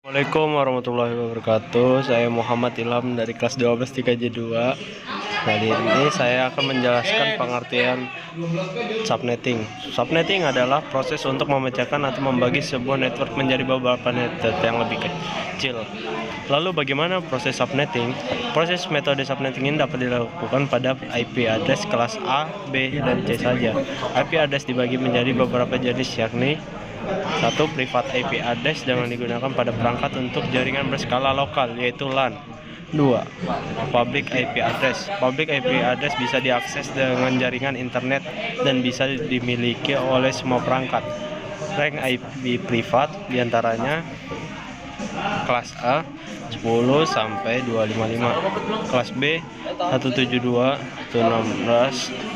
Assalamualaikum warahmatullahi wabarakatuh. Saya Muhammad Ilham dari kelas 12 3J2. Kali ini saya akan menjelaskan pengertian subnetting. Subnetting adalah proses untuk memecahkan atau membagi sebuah network menjadi beberapa network yang lebih kecil. Lalu bagaimana proses subnetting? Proses metode subnetting ini dapat dilakukan pada IP address kelas A, B, dan C saja. IP address dibagi menjadi beberapa jenis, yakni 1. Private IP address dengan digunakan pada perangkat untuk jaringan berskala lokal, yaitu LAN. 2. Public IP address. Public IP address bisa diakses dengan jaringan internet dan bisa dimiliki oleh semua perangkat. Rank IP privat diantaranya kelas A 10 sampai 255, kelas B 172 16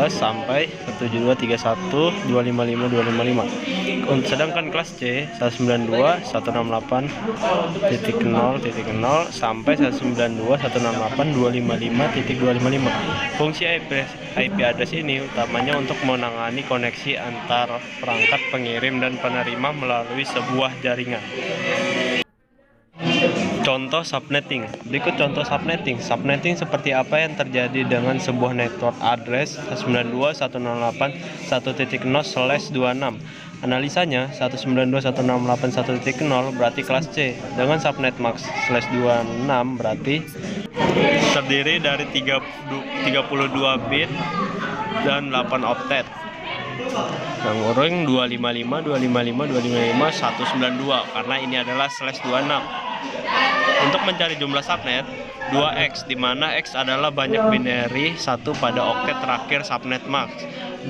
sampai 17231 255 255. Sedangkan kelas C 192 168.0.0 sampai 192 168 255.255. Fungsi IP address ini utamanya untuk menangani koneksi antar perangkat pengirim dan penerima melalui sebuah jaringan. Contoh subnetting. Berikut contoh subnetting. Subnetting seperti apa yang terjadi dengan sebuah network address 192.168.1.0/26. Analisanya 192.168.1.0 berarti kelas C, dengan subnet max /26 berarti terdiri dari 32 bit dan 8 oktet. Ngurung 255 192 karena ini adalah /26. Untuk mencari jumlah subnet 2x, di mana x adalah banyak binary 1 pada oktet terakhir subnet max,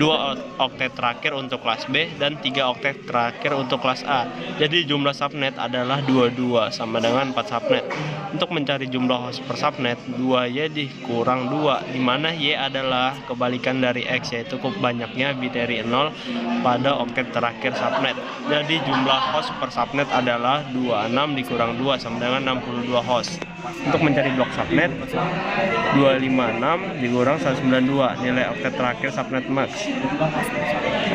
2 oktet terakhir untuk kelas B, dan 3 oktet terakhir untuk kelas A. Jadi jumlah subnet adalah 22 sama dengan 4 subnet. Untuk mencari jumlah host per subnet 2y dikurang 2, di mana y adalah kebalikan dari x, yaitu banyaknya binary 0 pada oktet terakhir subnet. Jadi jumlah host per subnet adalah 26 dikurang 2 sama dengan 62 host. Untuk mencari blok subnet 256 dikurang 192, nilai oktet terakhir subnet max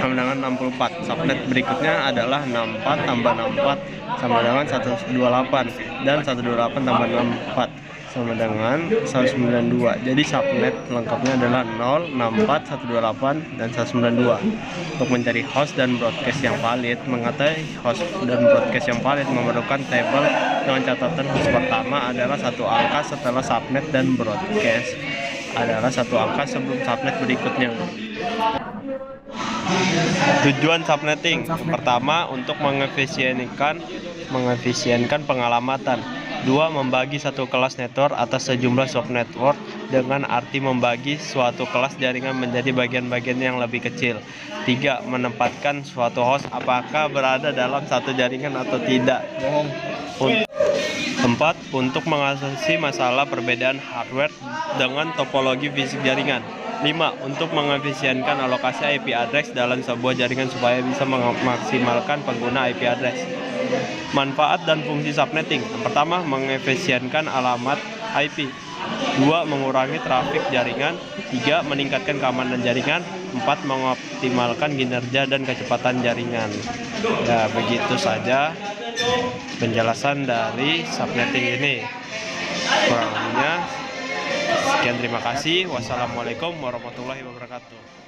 sama dengan 64. Subnet berikutnya adalah 64 tambah 64 sama dengan 128, dan 128 tambah 64 sama dengan 192. Jadi subnet lengkapnya adalah 0, 64, 128, dan 192. Untuk mencari host dan broadcast yang valid, mengetahui host dan broadcast yang valid memerlukan tabel dengan catatan host pertama adalah 1 angka setelah subnet dan broadcast adalah 1 angka sebelum subnet berikutnya. Tujuan subnetting: pertama, untuk mengefisienkan pengalamatan. 2. Membagi satu kelas network atas sejumlah subnetwork dengan arti membagi suatu kelas jaringan menjadi bagian-bagian yang lebih kecil. 3. Menempatkan suatu host apakah berada dalam satu jaringan atau tidak. 4. Untuk mengatasi masalah perbedaan hardware dengan topologi fisik jaringan. 5. Untuk mengefisienkan alokasi IP address dalam sebuah jaringan supaya bisa memaksimalkan pengguna IP address. Manfaat dan fungsi subnetting: yang pertama, mengefisienkan alamat IP. 2. Mengurangi trafik jaringan. 3. Meningkatkan keamanan jaringan. 4. Mengoptimalkan kinerja dan kecepatan jaringan. Ya, begitu saja penjelasan dari subnetting ini. Kurang lebihnya sekian, terima kasih. Wassalamualaikum warahmatullahi wabarakatuh.